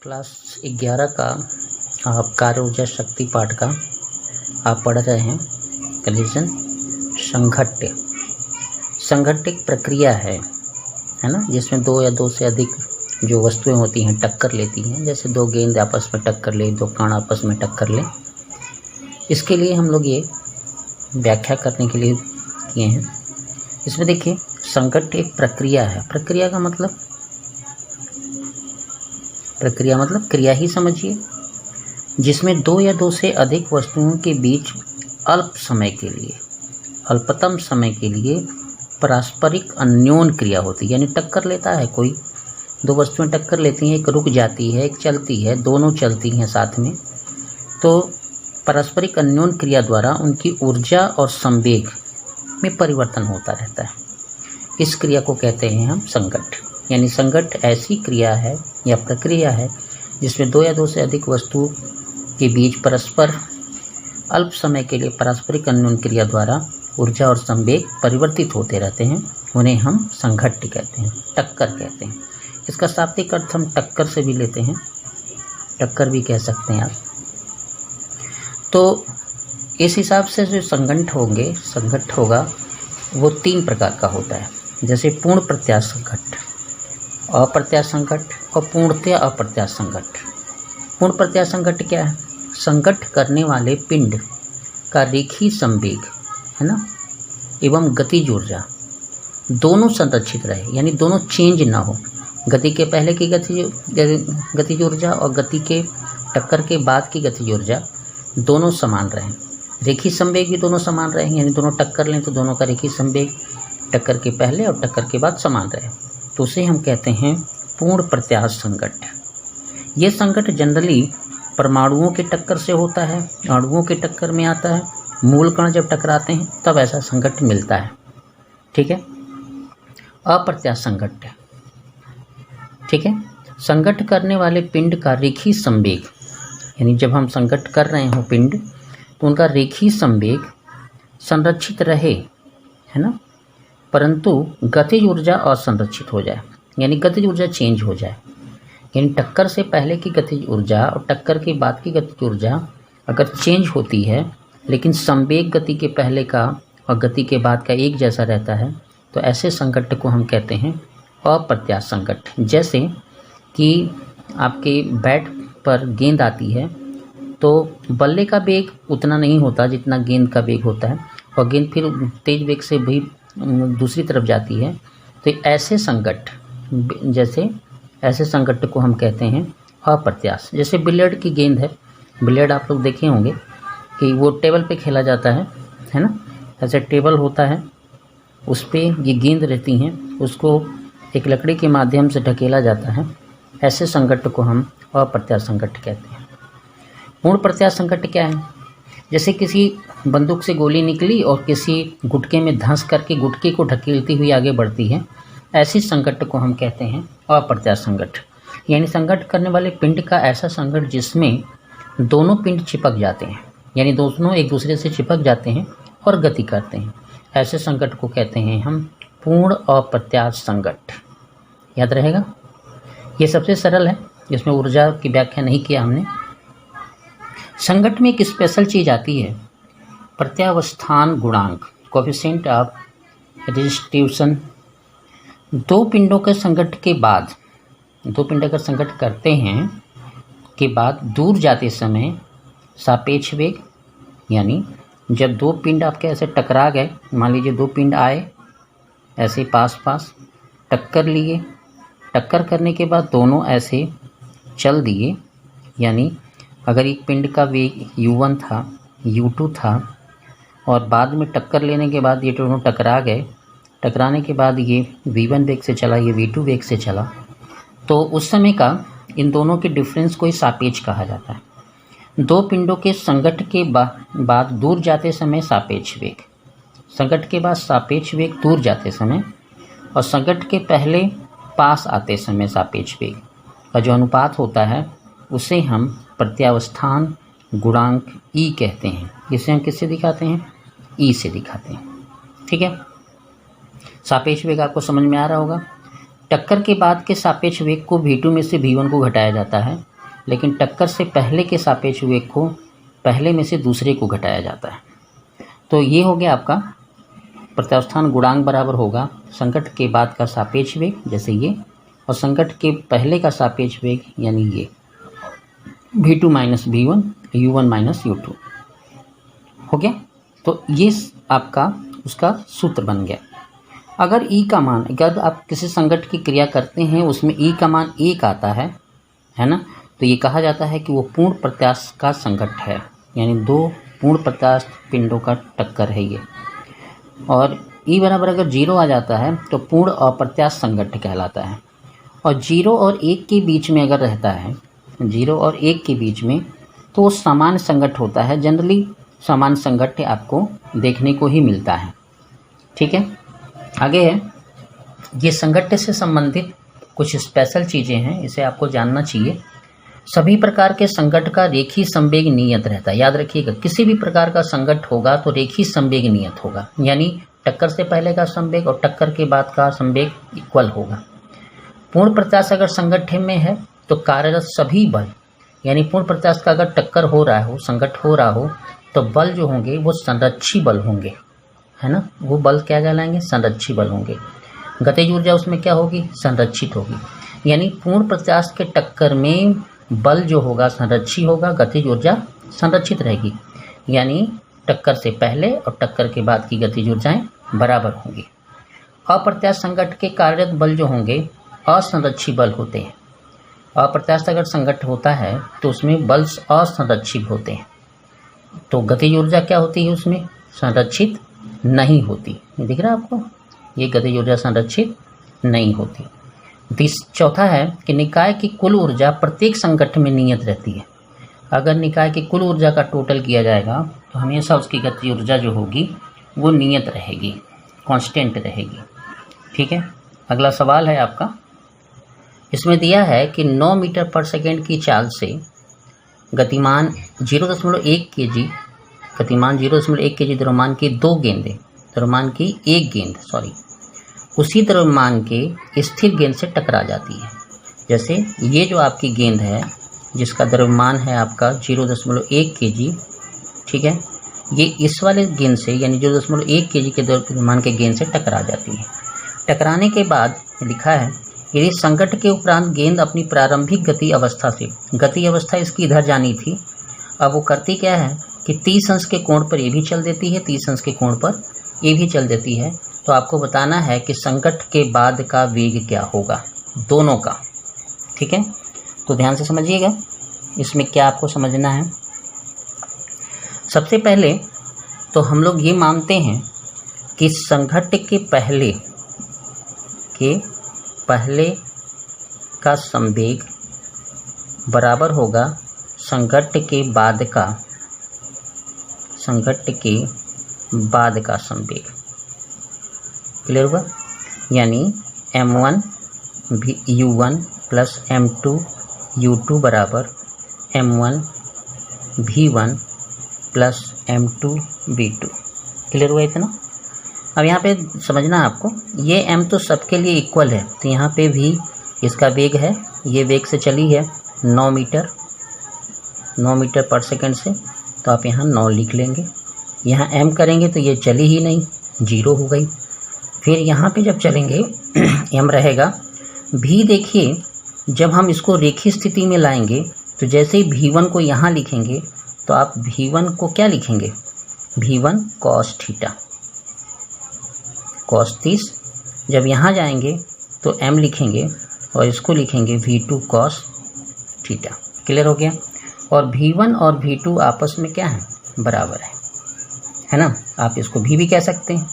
Class 11 का आप कार्य ऊर्जा शक्ति पाठ का आप पढ़ रहे हैं। कलीजन संघट्य। संघट्य एक प्रक्रिया है ना, जिसमें दो या दो से अधिक जो वस्तुएं होती हैं टक्कर लेती हैं। जैसे दो गेंद आपस में टक्कर ले, दो कण आपस में टक्कर ले। इसके लिए हम लोग ये व्याख्या करने के लिए किए हैं। इसमें देखिए, संघट्य एक प्रक्रिया है। प्रक्रिया मतलब क्रिया ही समझिए, जिसमें दो या दो से अधिक वस्तुओं के बीच अल्पतम समय के लिए पारस्परिक अन्योन क्रिया होती है। यानी टक्कर लेता है कोई, दो वस्तुएं टक्कर लेती हैं, एक रुक जाती है, एक चलती है, दोनों चलती हैं साथ में। तो पारस्परिक अन्योन क्रिया द्वारा उनकी ऊर्जा और संवेग में परिवर्तन होता रहता है। इस क्रिया को कहते हैं हम संघट्य। यानी संघट्य ऐसी क्रिया है या प्रक्रिया है जिसमें दो या दो से अधिक वस्तु के बीच परस्पर अल्प समय के लिए पारस्परिक अन्योन क्रिया द्वारा ऊर्जा और संवेग परिवर्तित होते रहते हैं। उन्हें हम संघट्य कहते हैं, टक्कर कहते हैं। इसका शाब्दिक अर्थ हम टक्कर से भी लेते हैं, टक्कर भी कह सकते हैं आप। तो इस हिसाब से जो संघट्य होगा वो तीन प्रकार का होता है। जैसे पूर्ण प्रत्यास्थ संघट्य, अप्रत्यास्थ संघट्य और पूर्णतया अप्रत्यास्थ संघट्य। पूर्ण प्रत्यास्थ संघट्य क्या है? संघट्य करने वाले पिंड का रेखीय संवेग है ना एवं गतिज ऊर्जा दोनों संरक्षित रहे, यानी दोनों चेंज ना हो। गति के पहले की गतिज ऊर्जा और गति के टक्कर के बाद की गतिज ऊर्जा दोनों समान रहें। रेखीय संवेग भी दोनों समान रहें, यानी दोनों टक्कर लें तो दोनों का रेखीय संवेग टक्कर के पहले और टक्कर के बाद समान रहे, तो उसे हम कहते हैं पूर्ण प्रत्यास्थ संघट्य। ये संघट्य जनरली परमाणुओं के टक्कर से होता है, अणुओं के टक्कर में आता है। मूल कण जब टकराते हैं तब ऐसा संघट्य मिलता है। ठीक है। अप्रत्यास्थ संघट्य, ठीक है। संघट्य करने वाले पिंड का रेखीय संवेग, यानी जब हम संघट्य कर रहे हो पिंड तो उनका रेखीय संवेग संरक्षित रहे, है ना, परंतु गतिज ऊर्जा असंरक्षित हो जाए, यानी गतिज ऊर्जा चेंज हो जाए। यानी टक्कर से पहले की गतिज ऊर्जा और टक्कर के बाद की गतिज ऊर्जा अगर चेंज होती है, लेकिन संवेग गति के पहले का और गति के बाद का एक जैसा रहता है, तो ऐसे संघट्य को हम कहते हैं अप्रत्यास्थ संघट्य। जैसे कि आपके बैट पर गेंद आती है तो बल्ले का वेग उतना नहीं होता जितना गेंद का वेग होता है, और गेंद फिर तेज वेग से भी दूसरी तरफ जाती है। तो ऐसे संघट्य को हम कहते हैं अप्रत्यास्थ। जैसे बिलियर्ड की गेंद है, बिलियर्ड आप लोग देखे होंगे कि वो टेबल पे खेला जाता है ना। ऐसे टेबल होता है, उस पे ये गेंद रहती हैं, उसको एक लकड़ी के माध्यम से ढकेला जाता है। ऐसे संघट्य को हम अप्रत्यास्थ संघट्य कहते हैं। पूर्ण प्रत्यास्थ संघट्य क्या है? जैसे किसी बंदूक से गोली निकली और किसी गुटके में धंस करके गुटके को ढकेलती हुई आगे बढ़ती है, ऐसी संघट्य को हम कहते हैं अप्रत्यास्थ संघट्य। यानी संघट्य करने वाले पिंड का ऐसा संघट्य जिसमें दोनों पिंड चिपक जाते हैं, यानी दोनों एक दूसरे से चिपक जाते हैं और गति करते हैं। ऐसे संघट्य को कहते हैं हम पूर्ण अप्रत्यास्थ संघट्य। याद रहेगा, ये सबसे सरल है, जिसमें ऊर्जा की व्याख्या नहीं किया हमने। संघट्य में एक स्पेशल चीज़ आती है, प्रत्यावस्थान गुणांक, कोएफिशिएंट ऑफ रेजिस्टिविटी। दो पिंडों के संघट्य के बाद, दो पिंड अगर संघट्य करते हैं के बाद दूर जाते समय सापेक्ष वेग, यानी जब दो पिंड आपके ऐसे टकरा गए, मान लीजिए दो पिंड आए ऐसे पास पास, टक्कर लिए, टक्कर करने के बाद दोनों ऐसे चल दिए, यानी अगर एक पिंड का वेग u1 था, u2 था, और बाद में टक्कर लेने के बाद ये दोनों टकरा गए, टकराने के बाद ये v1 वेग से चला, ये v2 वेग से चला, तो उस समय का इन दोनों के डिफरेंस को ही सापेक्ष कहा जाता है। दो पिंडों के संघट्य के बाद दूर जाते समय सापेक्ष वेग, संघट्य के बाद सापेक्ष वेग दूर जाते समय, और संघट्य के पहले पास आते समय सापेक्ष वेग का जो अनुपात होता है उसे हम प्रत्यावस्थान गुणांक ई कहते हैं। जिसे हम किससे दिखाते हैं? ई से दिखाते हैं। ठीक है। सापेक्ष वेग आपको समझ में आ रहा होगा। टक्कर के बाद के सापेक्ष वेग को v2 में से v1 को घटाया जाता है, लेकिन टक्कर से पहले के सापेक्ष वेग को पहले में से दूसरे को घटाया जाता है। तो ये हो गया आपका प्रत्यास्थान गुणांक बराबर होगा संकट के बाद का सापेक्ष वेग जैसे ये, और संकट के पहले का सापेक्ष वेग यानी ये v2 minus v1 u1 minus u2 हो गया। तो ये आपका उसका सूत्र बन गया। अगर E का मान, अगर आप किसी संकट की क्रिया करते हैं उसमें E का मान 1 आता है ना, तो ये कहा जाता है कि वो पूर्ण प्रत्यास्थ का संकट है, यानी दो पूर्ण प्रत्यास्थ पिंडों का टक्कर है ये। और E बराबर अगर 0 आ जाता है तो पूर्ण अप्रत्यास्थ संकट कहलाता है। और 0 और 1 के बीच में अगर रहता है, 0 और 1 के बीच में, तो वो सामान्य संकट होता है। जनरली सामान्य संकट आपको देखने को ही मिलता है। ठीक है, आगे है ये संकट से संबंधित कुछ स्पेशल चीज़ें हैं, इसे आपको जानना चाहिए। सभी प्रकार के संकट का रेखीय संवेग नियत रहता है। याद रखिएगा, किसी भी प्रकार का संकट होगा तो रेखीय संवेग नियत होगा, यानी टक्कर से पहले का संवेग और टक्कर के बाद का संवेग इक्वल होगा। पूर्ण प्रत्यास्थ अगर संकट में है तो कार्यरत सभी बल, यानी पूर्ण प्रत्यास्थ का अगर टक्कर हो रहा हो, संकट हो रहा हो, तो बल जो होंगे वो संरक्षी बल होंगे, है ना। वो बल क्या कहलाएंगे? संरक्षी बल होंगे। गतिज ऊर्जा उसमें क्या होगी? संरक्षित होगी। यानी पूर्ण प्रत्यास्थ के टक्कर में बल जो होगा संरक्षी होगा, गतिज ऊर्जा संरक्षित रहेगी। यानी टक्कर से पहले और टक्कर के बाद की गतिज ऊर्जाएं बराबर होंगी। अप्रत्यास्थ संकट के कार्यरत बल जो होंगे असंरक्षी बल होते हैं। अप्रत्यास्थ अगर संकट होता है तो उसमें बल असंरक्षित होते हैं, तो गतिज ऊर्जा क्या होती है? उसमें संरक्षित नहीं होती। ये दिख रहा है आपको, ये गतिज ऊर्जा संरक्षित नहीं होती। चौथा है कि निकाय की कुल ऊर्जा प्रत्येक संकट में नियत रहती है। अगर निकाय की कुल ऊर्जा का टोटल किया जाएगा तो हमेशा उसकी गतिज ऊर्जा जो होगी वो नियत रहेगी, कांस्टेंट रहेगी। ठीक है, अगला सवाल है आपका, इसमें दिया है कि 9 मीटर पर सेकेंड की चाल से गतिमान 0.1 kg, गतिमान 0.1 kg द्रव्यमान की दो गेंदें, द्रव्यमान की एक गेंद उसी द्रव्यमान के स्थिर गेंद से टकरा जाती है। जैसे ये जो आपकी गेंद है जिसका द्रव्यमान है आपका 0.1 kg, ठीक है, ये इस वाले गेंद से यानी 0.1 kg के द्रव्यमान के गेंद से टकरा जाती है। टकराने के बाद लिखा है यदि संकट के उपरांत गेंद अपनी प्रारंभिक गति अवस्था से, गति अवस्था इसकी इधर जानी थी, अब वो करती क्या है कि 30 अंश के कोण पर ये भी चल देती है, 30 अंश के कोण पर ये भी चल देती है। तो आपको बताना है कि संकट के बाद का वेग क्या होगा दोनों का। ठीक है, तो ध्यान से समझिएगा इसमें क्या आपको समझना है। सबसे पहले तो हम लोग ये मानते हैं कि संकट के पहले का संवेग बराबर होगा संकट के बाद का संवेग। क्लियर हुआ? यानी m1 u1 plus m2 u2 बराबर m1 v1 plus m2 v2। Clear हुआ इतना? अब यहाँ पे समझना है आपको, ये m तो सबके लिए इक्वल है, तो यहाँ पे भी इसका वेग है, ये वेग से चली है 9 मीटर पर सेकेंड से, तो आप यहाँ 9 लिख लेंगे। यहाँ m करेंगे तो ये चली ही नहीं, 0 हो गई। फिर यहाँ पे जब चलेंगे m रहेगा। भी देखिए जब हम इसको रेखीय स्थिति में लाएंगे तो जैसे ही v1 को यहाँ लिखेंगे तो आप v1 को क्या लिखेंगे? v1 cos theta, cos 30। जब यहाँ जाएंगे तो m लिखेंगे और इसको लिखेंगे v2 cos थीटा। क्लियर हो गया? और v1 और v2 आपस में क्या है? बराबर है ना। आप इसको भी कह सकते हैं।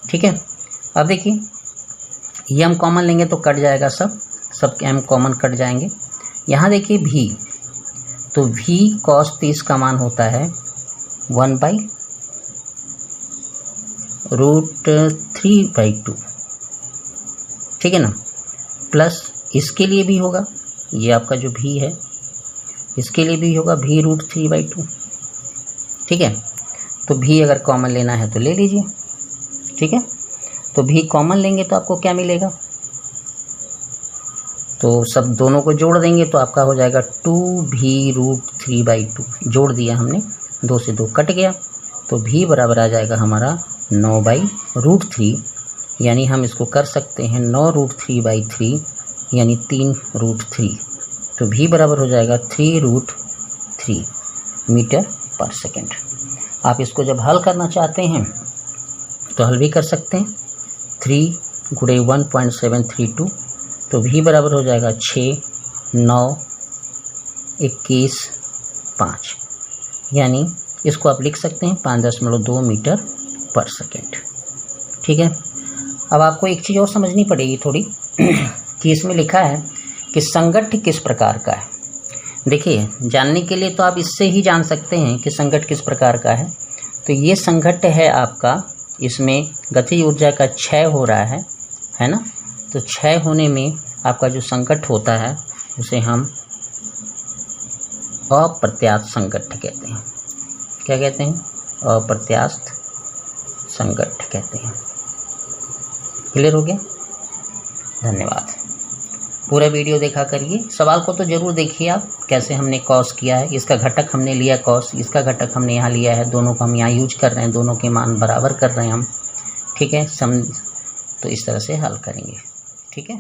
ठीक है, अब देखिए ये हम कॉमन लेंगे तो कट जाएगा, सब m कॉमन कट जाएंगे। यहाँ देखिए v, तो v cos 30 का मान होता है 1/√3/2। ठीक है ना, प्लस इसके लिए भी होगा, ये आपका जो v है इसके लिए भी होगा v√3/2। ठीक है, तो v अगर कॉमन लेना है तो ले लीजिए। ठीक है, तो v कॉमन लेंगे तो आपको क्या मिलेगा? तो सब दोनों को जोड़ देंगे तो आपका हो जाएगा 2v√3/2। जोड़ दिया हमने, 2 से 2 कट गया, तो v बराबर आ जाएगा हमारा 9/√3, यानी हम इसको कर सकते हैं 9√3/3 यानी 3√3। तो v बराबर हो जाएगा 3√3 मीटर पर सेकेंड। आप इसको जब हल करना चाहते हैं तो हल भी कर सकते हैं। 3 × 1.732, तो v बराबर हो जाएगा 6, 9, 21, 5, यानी इसको आप लिख सकते हैं 5.2 मीटर पर सेकेंड। ठीक है। अब आपको एक चीज़ और समझनी पड़ेगी थोड़ी कि इसमें लिखा है कि संघट्ट किस प्रकार का है। देखिए, जानने के लिए तो आप इससे ही जान सकते हैं कि संघट्ट किस प्रकार का है। तो ये संघट्ट है आपका, इसमें गतिज ऊर्जा का क्षय हो रहा है ना। तो क्षय होने में आपका जो संघट्ट होता है उसे हम अप्रत्यास्थ संघट्ट कहते हैं। क्या कहते हैं? अप्रत्यास्थ संघट्ट कहते हैं। क्लियर हो गया? धन्यवाद। पूरा वीडियो देखा करिए। सवाल को तो ज़रूर देखिए आप, कैसे हमने कॉस किया है। इसका घटक हमने लिया कॉस, इसका घटक हमने यहाँ लिया है, दोनों को हम यहाँ यूज कर रहे हैं, दोनों के मान बराबर कर रहे हैं हम। ठीक है, तो इस तरह से हल करेंगे। ठीक है।